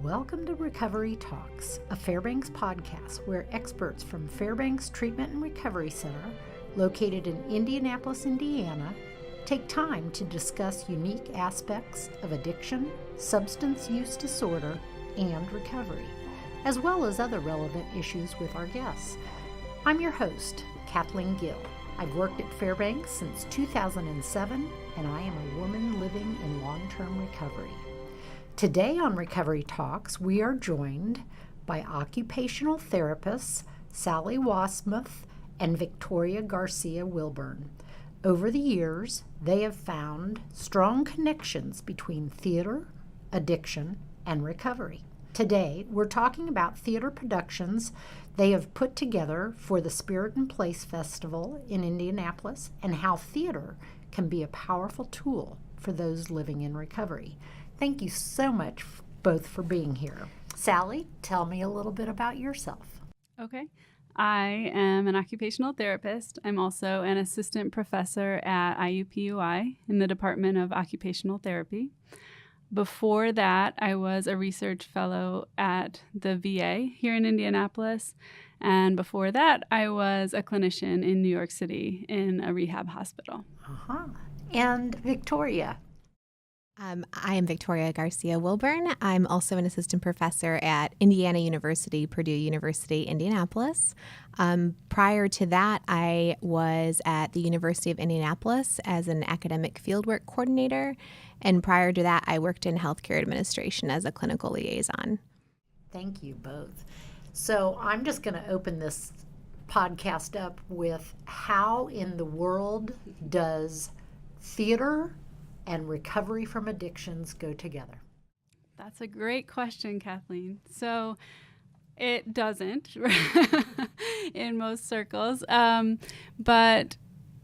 Welcome to Recovery Talks, a Fairbanks podcast where experts from Fairbanks Treatment and Recovery Center, located in Indianapolis, Indiana, take time to discuss unique aspects of addiction, substance use disorder, and recovery, as well as other relevant issues with our guests. I'm your host, Kathleen Gill. I've worked at Fairbanks since 2007, and I am a woman living in long-term recovery. Today on Recovery Talks, we are joined by occupational therapists Sally Wasmuth and Victoria Garcia-Wilburn. Over the years, they have found strong connections between theater, addiction, and recovery. Today, we're talking about theater productions they have put together for the Spirt Place Festival in Indianapolis and how theater can be a powerful tool for those living in recovery. Thank you so much both for being here. Sally, tell me a little bit about yourself. Okay. I am an occupational therapist. I'm also an assistant professor at IUPUI in the Department of Occupational Therapy. Before that, I was a research fellow at the VA here in Indianapolis. And before that, I was a clinician in New York City in a rehab hospital. And Victoria. I am Victoria Garcia-Wilburn. I'm also an assistant professor at Indiana University, Purdue University, Indianapolis. Prior to that, I was at the University of Indianapolis as an academic fieldwork coordinator. And prior to that, I worked in healthcare administration as a clinical liaison. Thank you both. So I'm just going to open this podcast up with how in the world does theater and recovery from addictions go together? That's a great question, Kathleen. So it doesn't in most circles, but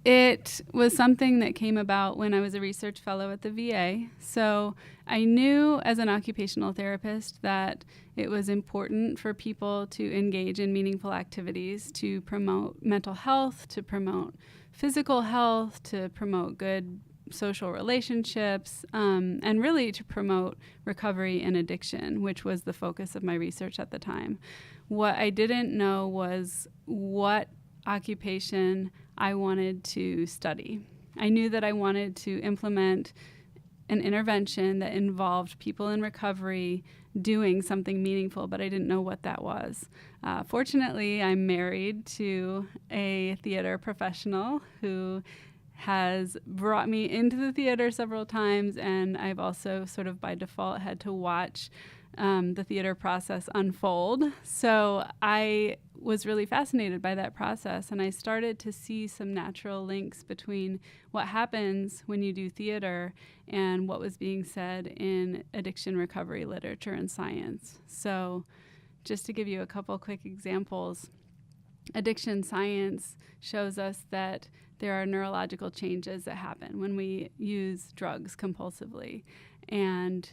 it was something that came about when I was a research fellow at the VA. So I knew as an occupational therapist that it was important for people to engage in meaningful activities to promote mental health, to promote physical health, to promote good social relationships, and really to promote recovery and addiction, which was the focus of my research at the time. What I didn't know was what occupation I wanted to study. I knew that I wanted to implement an intervention that involved people in recovery doing something meaningful, but I didn't know what that was. Fortunately, I'm married to a theater professional who has brought me into the theater several times, and I've also sort of by default had to watch the theater process unfold. So I was really fascinated by that process, and I started to see some natural links between what happens when you do theater and what was being said in addiction recovery literature and science. So just to give you a couple quick examples, addiction science shows us that there are neurological changes that happen when we use drugs compulsively. And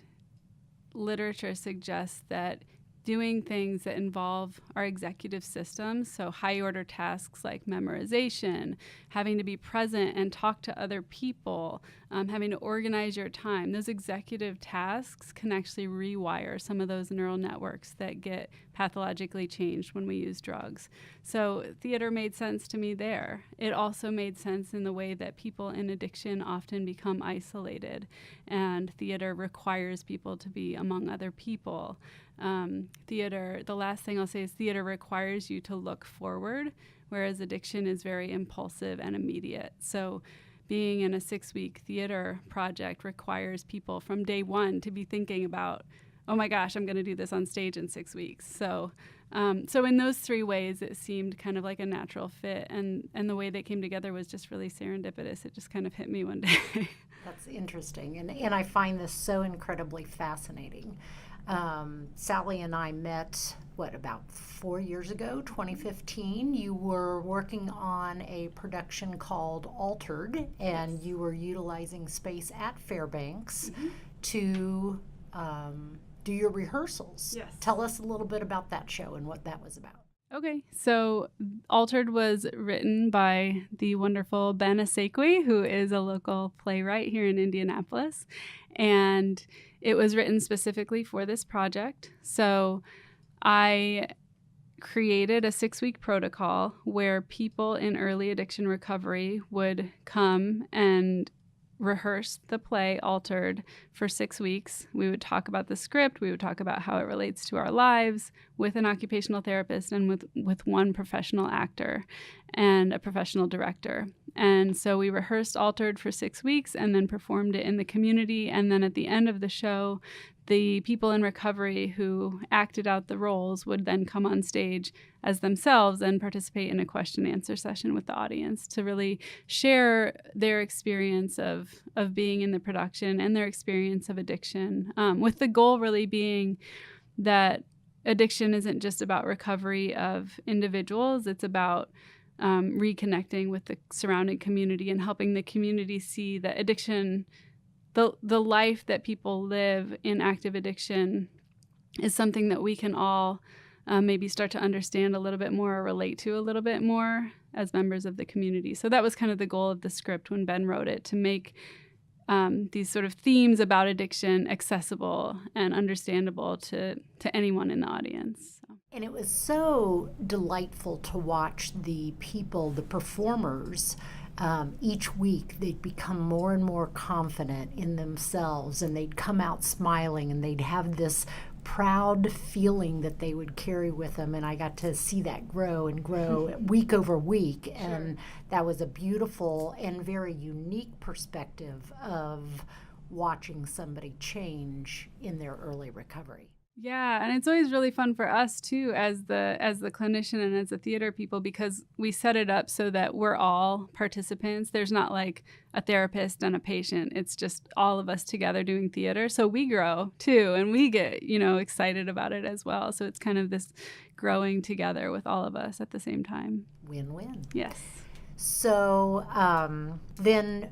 literature suggests that doing things that involve our executive systems, so high-order tasks like memorization, having to be present and talk to other people, having to organize your time, those executive tasks can actually rewire some of those neural networks that get pathologically changed when we use drugs. So theater made sense to me there. It also made sense in the way that people in addiction often become isolated, and theater requires people to be among other people. Theater, the last thing I'll say is theater requires you to look forward, whereas addiction is very impulsive and immediate. So being in a 6-week theater project requires people from day one to be thinking about, oh my gosh, I'm going to do this on stage in 6 weeks. So in those 3 ways, it seemed kind of like a natural fit. And the way they came together was just really serendipitous. It just kind of hit me one day. That's interesting. And I find this so incredibly fascinating. Sally and I met, about 4 years ago, 2015. You were working on a production called Altered, and you were utilizing space at Fairbanks to do your rehearsals. Yes. Tell us a little bit about that show and what that was about. Okay, so Altered was written by the wonderful Ben Asekwe, who is a local playwright here in Indianapolis. And it was written specifically for this project. So I created a 6-week protocol where people in early addiction recovery would come and rehearse the play Altered for 6 weeks. We would talk about the script. We would talk about how it relates to our lives with an occupational therapist and with one professional actor and a professional director. And so we rehearsed Altered for 6 weeks and then performed it in the community. And then at the end of the show, the people in recovery who acted out the roles would then come on stage as themselves and participate in a question and answer session with the audience to really share their experience of being in the production and their experience of addiction, with the goal really being that addiction isn't just about recovery of individuals. It's about reconnecting with the surrounding community and helping the community see that addiction, the life that people live in active addiction, is something that we can all maybe start to understand a little bit more or relate to a little bit more as members of the community. So that was kind of the goal of the script when Ben wrote it, to make these sort of themes about addiction accessible and understandable to anyone in the audience. So. And it was so delightful to watch the people, the performers. Each week they'd become more and more confident in themselves, and they'd come out smiling, and they'd have this proud feeling that they would carry with them. And I got to see that grow and grow week over week. And that was a beautiful and very unique perspective of watching somebody change in their early recovery. Yeah, and it's always really fun for us too, as the clinician and as the theater people, because we set it up so that we're all participants. There's not like a therapist and a patient. It's just all of us together doing theater. So we grow too, and we get, excited about it as well. So it's kind of this growing together with all of us at the same time. Win-win. Yes. So then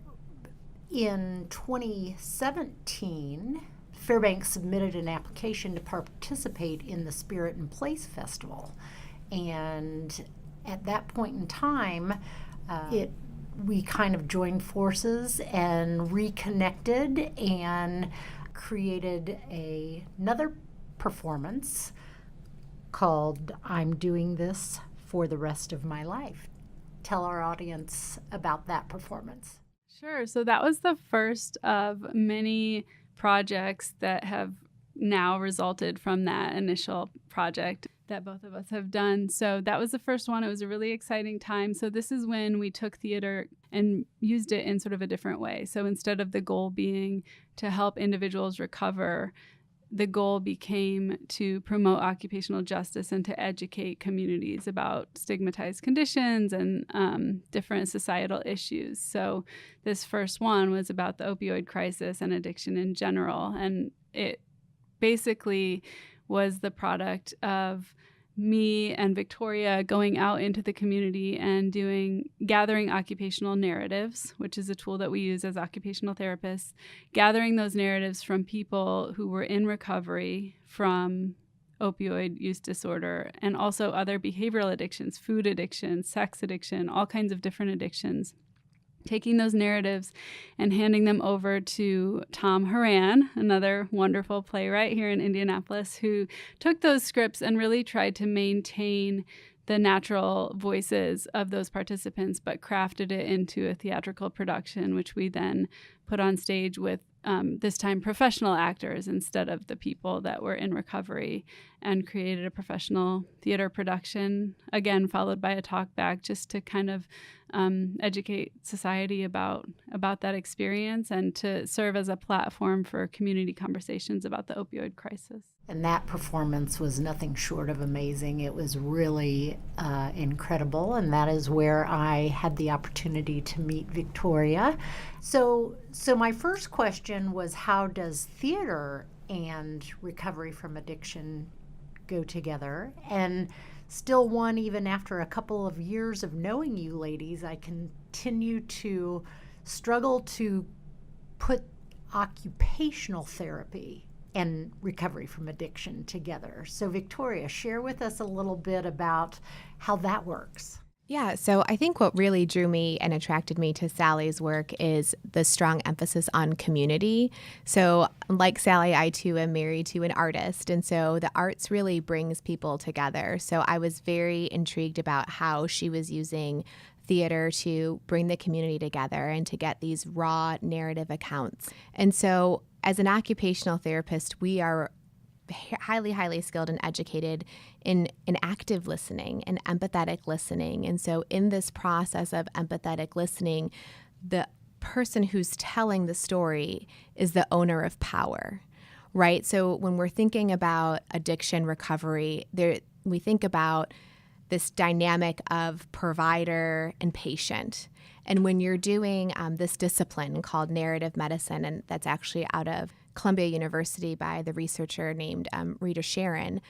in 2017, Fairbanks submitted an application to participate in the Spirt Place Festival. And at that point in time, we kind of joined forces and reconnected and created another performance called I'm Doing This for the Rest of My Life. Tell our audience about that performance. Sure. So that was the first of many projects that have now resulted from that initial project that both of us have done. So that was the first one. It was a really exciting time. So this is when we took theater and used it in sort of a different way. So instead of the goal being to help individuals recover, the goal became to promote occupational justice and to educate communities about stigmatized conditions and different societal issues. So this first one was about the opioid crisis and addiction in general. And it basically was the product of me and Victoria going out into the community and gathering occupational narratives, which is a tool that we use as occupational therapists, gathering those narratives from people who were in recovery from opioid use disorder and also other behavioral addictions, food addiction, sex addiction, all kinds of different addictions. Taking those narratives and handing them over to Tom Horan, another wonderful playwright here in Indianapolis, who took those scripts and really tried to maintain the natural voices of those participants, but crafted it into a theatrical production, which we then put on stage with this time professional actors instead of the people that were in recovery, and created a professional theater production, again followed by a talk back, just to kind of educate society about that experience and to serve as a platform for community conversations about the opioid crisis. And that performance was nothing short of amazing. It was really incredible, and that is where I had the opportunity to meet Victoria. So my first question was, how does theater and recovery from addiction go together? And still one, even after a couple of years of knowing you ladies, I continue to struggle to put occupational therapy and recovery from addiction together. So Victoria, share with us a little bit about how that works. Yeah, so I think what really drew me and attracted me to Sally's work is the strong emphasis on community. So Like Sally, I too am married to an artist, and so the arts really brings people together. So I was very intrigued about how she was using theater to bring the community together and to get these raw narrative accounts. And so as an occupational therapist, we are highly skilled and educated in active listening and empathetic listening. And so in this process of empathetic listening, the person who's telling the story is the owner of power, right? So when we're thinking about addiction recovery, we think about this dynamic of provider and patient. And when you're doing this discipline called narrative medicine, and that's actually out of Columbia University by the researcher named Rita Sharon,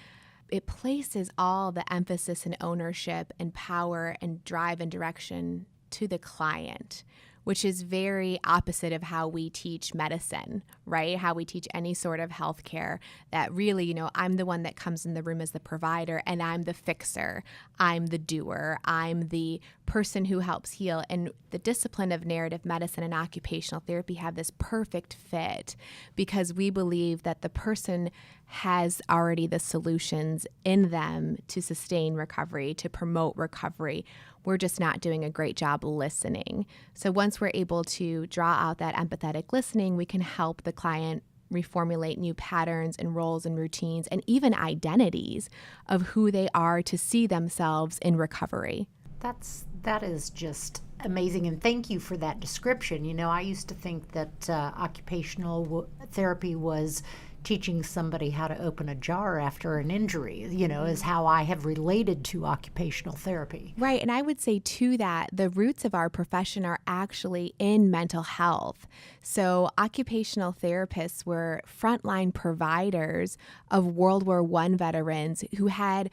it places all the emphasis and ownership and power and drive and direction to the client, which is very opposite of how we teach medicine, right? How we teach any sort of healthcare, that really, I'm the one that comes in the room as the provider, and I'm the fixer, I'm the doer, I'm the person who helps heal. And the discipline of narrative medicine and occupational therapy have this perfect fit because we believe that the person has already the solutions in them to sustain recovery, to promote recovery. We're just not doing a great job listening. So once we're able to draw out that empathetic listening, we can help the client reformulate new patterns and roles and routines and even identities of who they are to see themselves in recovery. That is just amazing, and thank you for that description. I used to think that occupational therapy was teaching somebody how to open a jar after an injury, is how I have related to occupational therapy. Right. And I would say to that, the roots of our profession are actually in mental health. So occupational therapists were frontline providers of World War I veterans who had,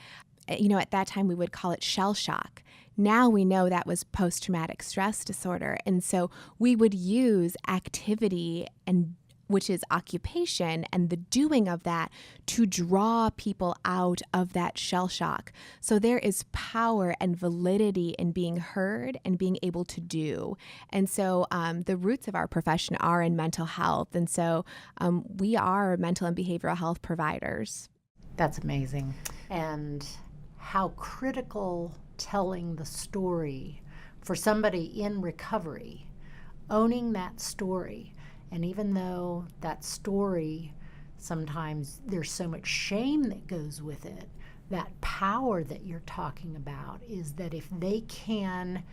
at that time we would call it shell shock. Now we know that was post-traumatic stress disorder. And so we would use activity which is occupation, and the doing of that to draw people out of that shell shock. So there is power and validity in being heard and being able to do. And so the roots of our profession are in mental health. And so we are mental and behavioral health providers. That's amazing. And how critical telling the story for somebody in recovery, owning that story. And even though that story, sometimes there's so much shame that goes with it, that power that you're talking about is that if they can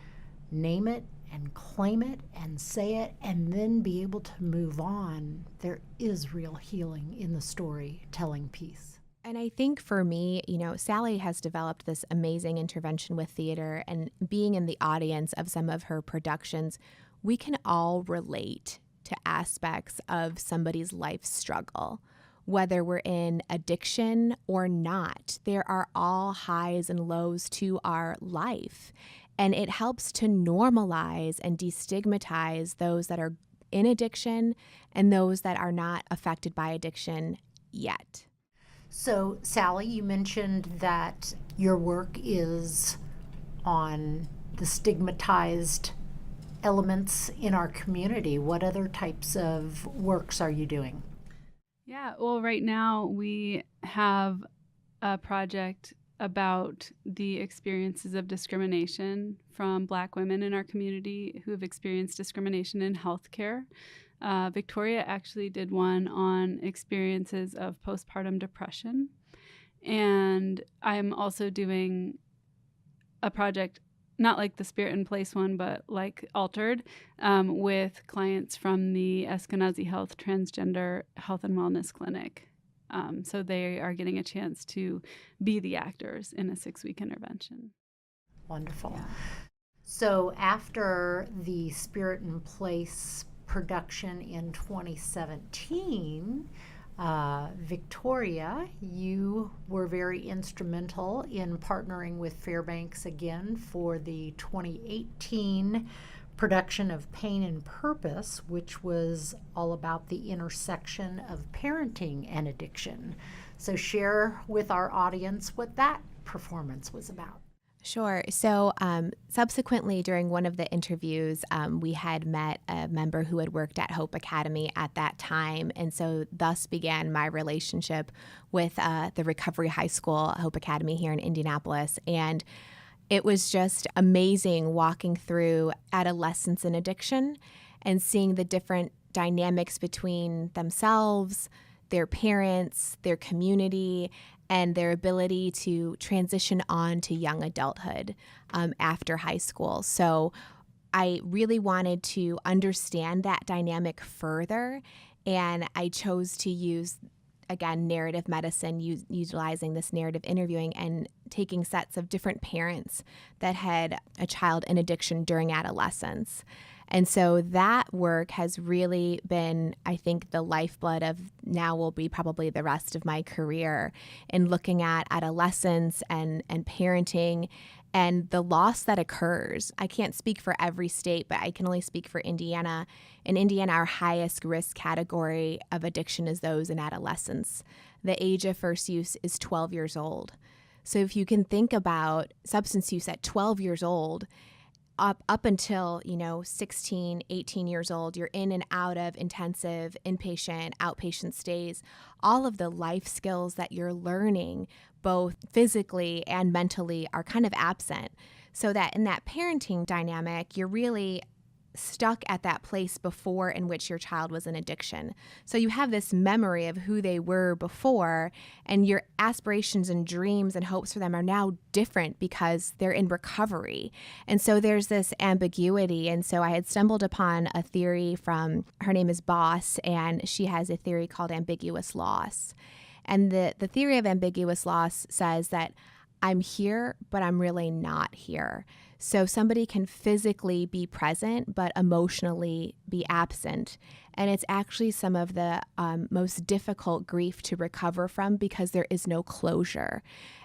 name it and claim it and say it and then be able to move on, there is real healing in the storytelling piece. And I think for me, Sally has developed this amazing intervention with theater, and being in the audience of some of her productions, we can all relate to aspects of somebody's life struggle. Whether we're in addiction or not, there are all highs and lows to our life. And it helps to normalize and destigmatize those that are in addiction and those that are not affected by addiction yet. So, Sally, you mentioned that your work is on the stigmatized elements in our community. What other types of works are you doing? Yeah, well, right now we have a project about the experiences of discrimination from Black women in our community who have experienced discrimination in healthcare. Victoria actually did one on experiences of postpartum depression. And I'm also doing a project, not like the Spirt Place one, but like Altered, with clients from the Eskenazi Health Transgender Health and Wellness Clinic. So they are getting a chance to be the actors in a 6-week intervention. Wonderful. Yeah. So after the Spirt Place production in 2017, Victoria, you were very instrumental in partnering with Fairbanks again for the 2018 production of Pain and Purpose, which was all about the intersection of parenting and addiction. So share with our audience what that performance was about. Sure. So subsequently, during one of the interviews, we had met a member who had worked at Hope Academy at that time. And so thus began my relationship with the Recovery High School, Hope Academy here in Indianapolis. And it was just amazing walking through adolescence and addiction and seeing the different dynamics between themselves, their parents, their community, and their ability to transition on to young adulthood after high school. So I really wanted to understand that dynamic further, and I chose to use, again, narrative medicine, utilizing this narrative interviewing and taking sets of different parents that had a child in addiction during adolescence. And so that work has really been, I think, the lifeblood of now will be probably the rest of my career in looking at adolescence and parenting and the loss that occurs. I can't speak for every state, but I can only speak for Indiana. In Indiana, our highest risk category of addiction is those in adolescence. The age of first use is 12 years old. So if you can think about substance use at 12 years old, up until, 16, 18 years old, you're in and out of intensive, inpatient, outpatient stays. All of the life skills that you're learning, both physically and mentally, are kind of absent. So that in that parenting dynamic, you're really stuck at that place before in which your child was in addiction. So you have this memory of who they were before, and your aspirations and dreams and hopes for them are now different because they're in recovery. And so there's this ambiguity. And so I had stumbled upon a theory from, her name is Boss, and she has a theory called ambiguous loss. And the theory of ambiguous loss says that I'm here, but I'm really not here. So somebody can physically be present, but emotionally be absent. And it's actually some of the most difficult grief to recover from because there is no closure.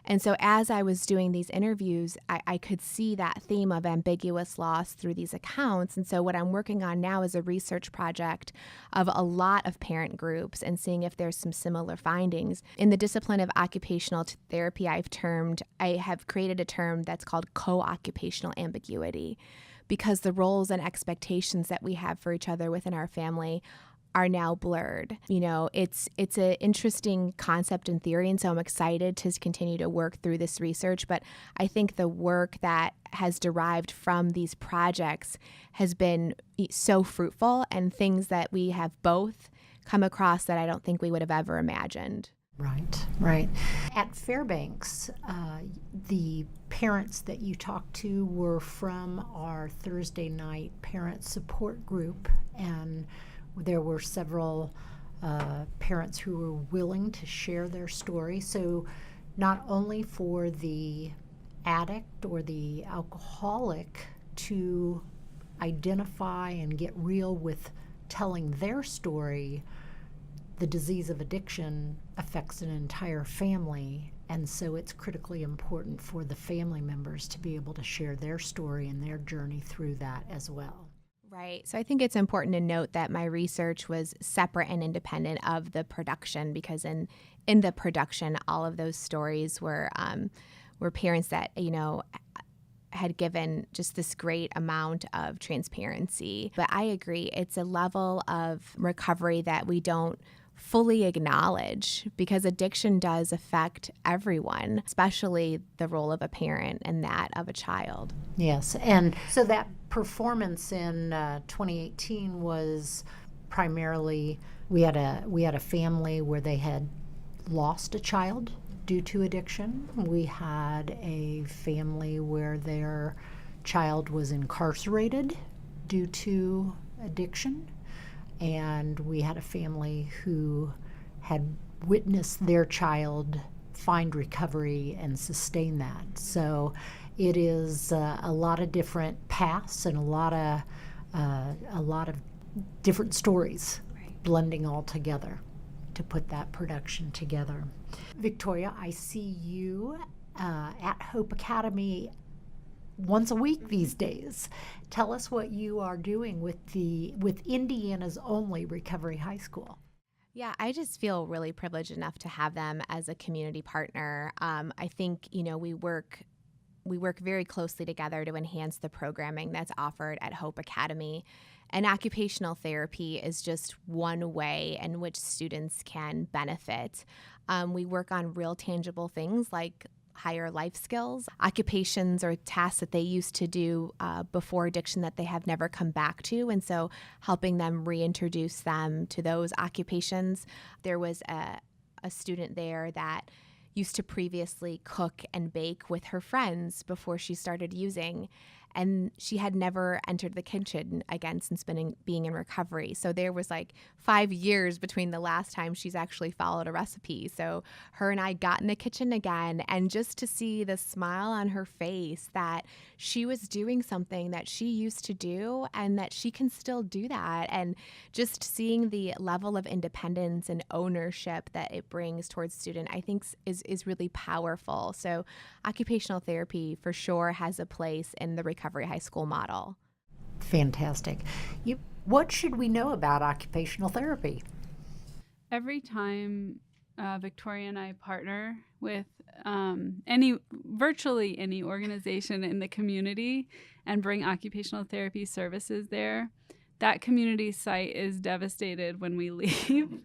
And so as I was doing these interviews, I could see that theme of ambiguous loss through these accounts. And so what I'm working on now is a research project of a lot of parent groups and seeing if there's some similar findings. In the discipline of occupational therapy, I have created a term that's called co-occupational ambiguity, because the roles and expectations that we have for each other within our family are now blurred. It's an interesting concept and theory, and so I'm excited to continue to work through this research. But I think the work that has derived from these projects has been so fruitful, and things that we have both come across that I don't think we would have ever imagined. Right. At Fairbanks, the parents that you talked to were from our Thursday night parent support group, and there were several parents who were willing to share their story. So not only for the addict or the alcoholic to identify and get real with telling their story, the disease of addiction affects an entire family, and so it's critically important for the family members to be able to share their story and their journey through that as well. Right. So I think it's important to note that my research was separate and independent of the production, because in the production, all of those stories were parents that, had given just this great amount of transparency. But I agree, it's a level of recovery that we don't fully acknowledge, because addiction does affect everyone, especially the role of a parent and that of a child. Yes, and so that performance in 2018 was primarily, we had a family where they had lost a child due to addiction. We had a family where their child was incarcerated due to addiction. And we had a family who had witnessed their child find recovery and sustain that. So it is a lot of different paths and a lot of different stories, right, blending all together to put that production together. Victoria, I see you at Hope Academy once a week these days. Tell us what you are doing with Indiana's only recovery high school. Yeah, I just feel really privileged enough to have them as a community partner. I think, we work we work very closely together to enhance the programming that's offered at Hope Academy. And occupational therapy is just one way in which students can benefit. We work on real tangible things like higher life skills, occupations or tasks that they used to do before addiction that they have never come back to, and so helping them reintroduce them to those occupations. There was a student there that used to previously cook and bake with her friends before she started using, and she had never entered the kitchen again since being in recovery. So there was like 5 years between the last time she's actually followed a recipe. So her and I got in the kitchen again, and just to see the smile on her face that she was doing something that she used to do and that she can still do that, and just seeing the level of independence and ownership that it brings towards student, I think is really powerful. So occupational therapy for sure has a place in the recovery high school model. Fantastic. What should we know about occupational therapy? Every time Victoria and I partner with virtually any organization in the community and bring occupational therapy services there, that community site is devastated when we leave.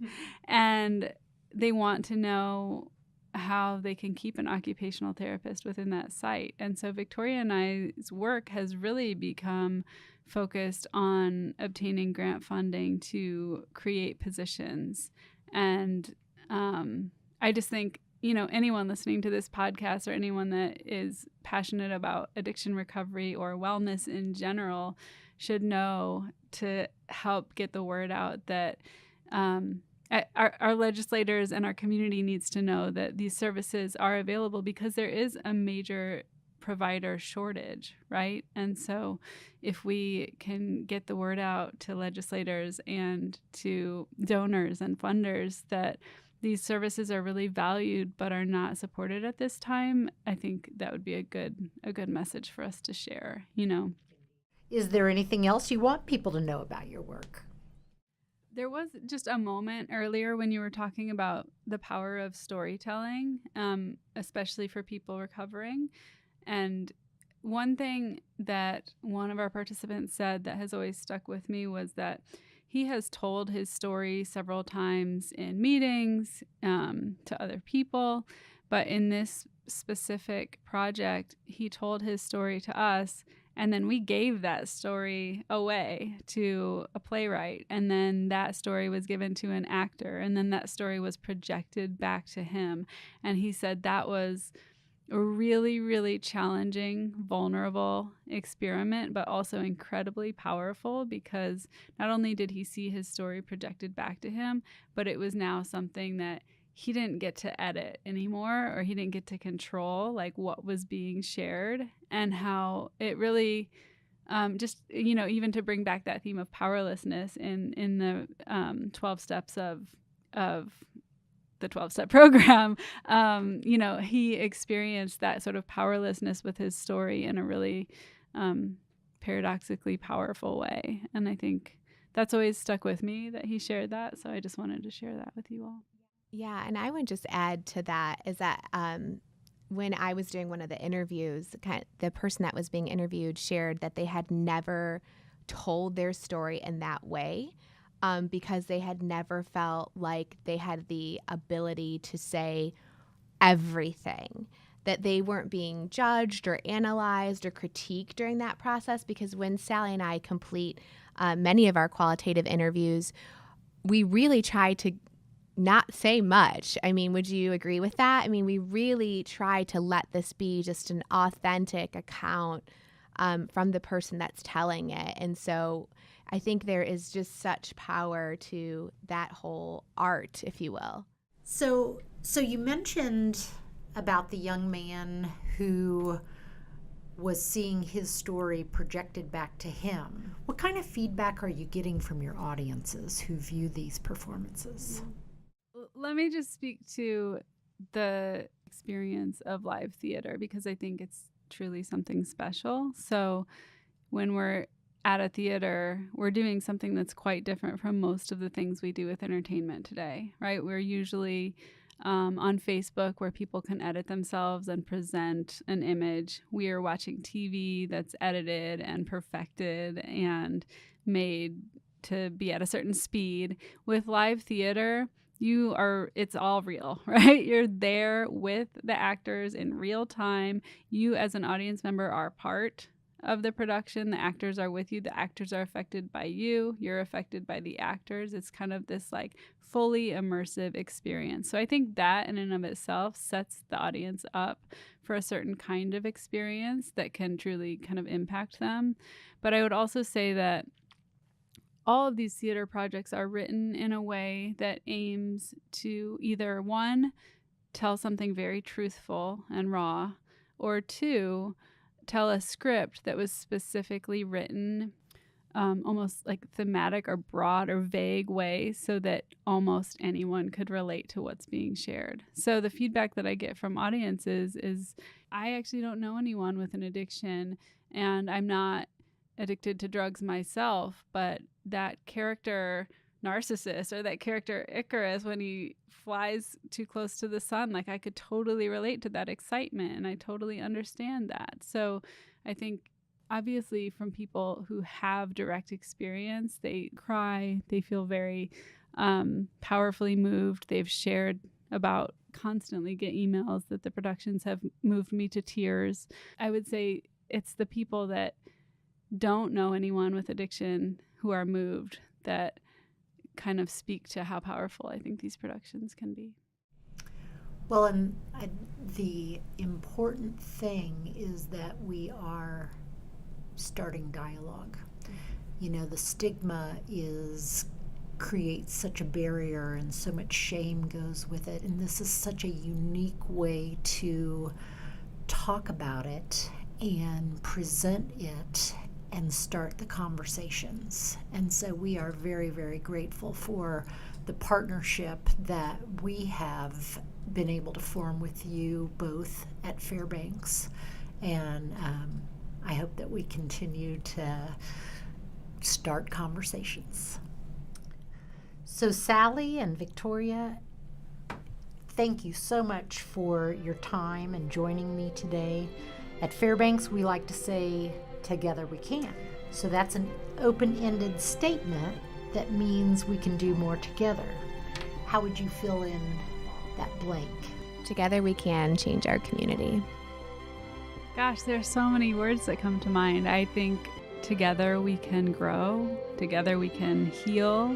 And they want to know how they can keep an occupational therapist within that site. And so Victoria and I's work has really become focused on obtaining grant funding to create positions. And I just think, anyone listening to this podcast or anyone that is passionate about addiction recovery or wellness in general should know to help get the word out that our legislators and our community needs to know that these services are available because there is a major provider shortage, right? And so if we can get the word out to legislators and to donors and funders that these services are really valued but are not supported at this time, I think that would be a good message for us to share, Is there anything else you want people to know about your work? There was just a moment earlier when you were talking about the power of storytelling, especially for people recovering. And one thing that one of our participants said that has always stuck with me was that he has told his story several times in meetings to other people. But in this specific project, he told his story to us. And then we gave that story away to a playwright. And then that story was given to an actor. And then that story was projected back to him. And he said that was a really, really challenging, vulnerable experiment, but also incredibly powerful because not only did he see his story projected back to him, but it was now something that he didn't get to edit anymore, or he didn't get to control like what was being shared, and how it really just, even to bring back that theme of powerlessness in the 12 steps of the 12-step program, he experienced that sort of powerlessness with his story in a really paradoxically powerful way. And I think that's always stuck with me that he shared that. So I just wanted to share that with you all. Yeah, and I would just add to that is that when I was doing one of the interviews, the person that was being interviewed shared that they had never told their story in that way because they had never felt like they had the ability to say everything, that they weren't being judged or analyzed or critiqued during that process. Because when Sally and I complete many of our qualitative interviews, we really try to not say much. I mean, would you agree with that? I mean, we really try to let this be just an authentic account from the person that's telling it. And so I think there is just such power to that whole art, if you will. So you mentioned about the young man who was seeing his story projected back to him. What kind of feedback are you getting from your audiences who view these performances? Let me just speak to the experience of live theater because I think it's truly something special. So when we're at a theater, we're doing something that's quite different from most of the things we do with entertainment today, right? We're usually on Facebook where people can edit themselves and present an image. We are watching TV that's edited and perfected and made to be at a certain speed. With live theater, it's all real, right? You're there with the actors in real time. You as an audience member are part of the production. The actors are with you. The actors are affected by you. You're affected by the actors. It's kind of this like fully immersive experience. So I think that in and of itself sets the audience up for a certain kind of experience that can truly kind of impact them. But I would also say that all of these theater projects are written in a way that aims to either, one, tell something very truthful and raw, or two, tell a script that was specifically written almost like thematic or broad or vague way so that almost anyone could relate to what's being shared. So the feedback that I get from audiences is I actually don't know anyone with an addiction, and I'm not addicted to drugs myself, but that character Narcissus or that character Icarus, when he flies too close to the sun, like I could totally relate to that excitement, and I totally understand that. So I think obviously from people who have direct experience, they cry, they feel very powerfully moved. They've shared about, constantly get emails that the productions have moved me to tears. I would say it's the people that don't know anyone with addiction who are moved that kind of speak to how powerful I think these productions can be. Well, and the important thing is that we are starting dialogue. You know, the stigma creates such a barrier, and so much shame goes with it, and this is such a unique way to talk about it and present it and start the conversations. And so we are very, very grateful for the partnership that we have been able to form with you both at Fairbanks. And I hope that we continue to start conversations. So Sally and Victoria, thank you so much for your time and joining me today. At Fairbanks, we like to say, together we can. So that's an open-ended statement that means we can do more together. How would you fill in that blank? Together we can change our community. Gosh, there's so many words that come to mind. I think together we can grow, together we can heal.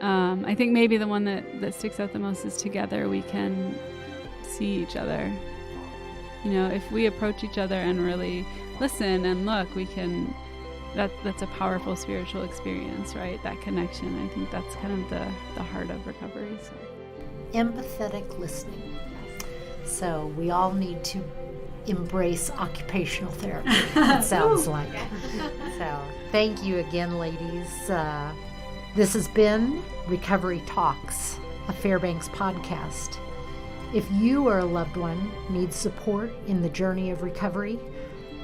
I think maybe the one that sticks out the most is together we can see each other. You know, if we approach each other and really listen and look, we can, that's a powerful spiritual experience, right? That connection. I think that's kind of the heart of recovery. So. Empathetic listening. So we all need to embrace occupational therapy, it sounds like. So thank you again, ladies. This has been Recovery Talks, a Fairbanks podcast. If you or a loved one needs support in the journey of recovery,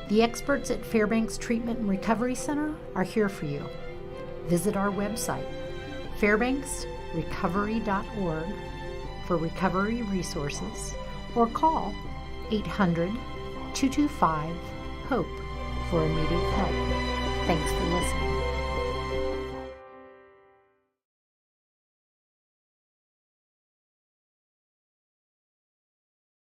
the experts at Fairbanks Treatment and Recovery Center are here for you. Visit our website, fairbanksrecovery.org, for recovery resources, or call 800-225-HOPE for immediate help. Thanks for listening.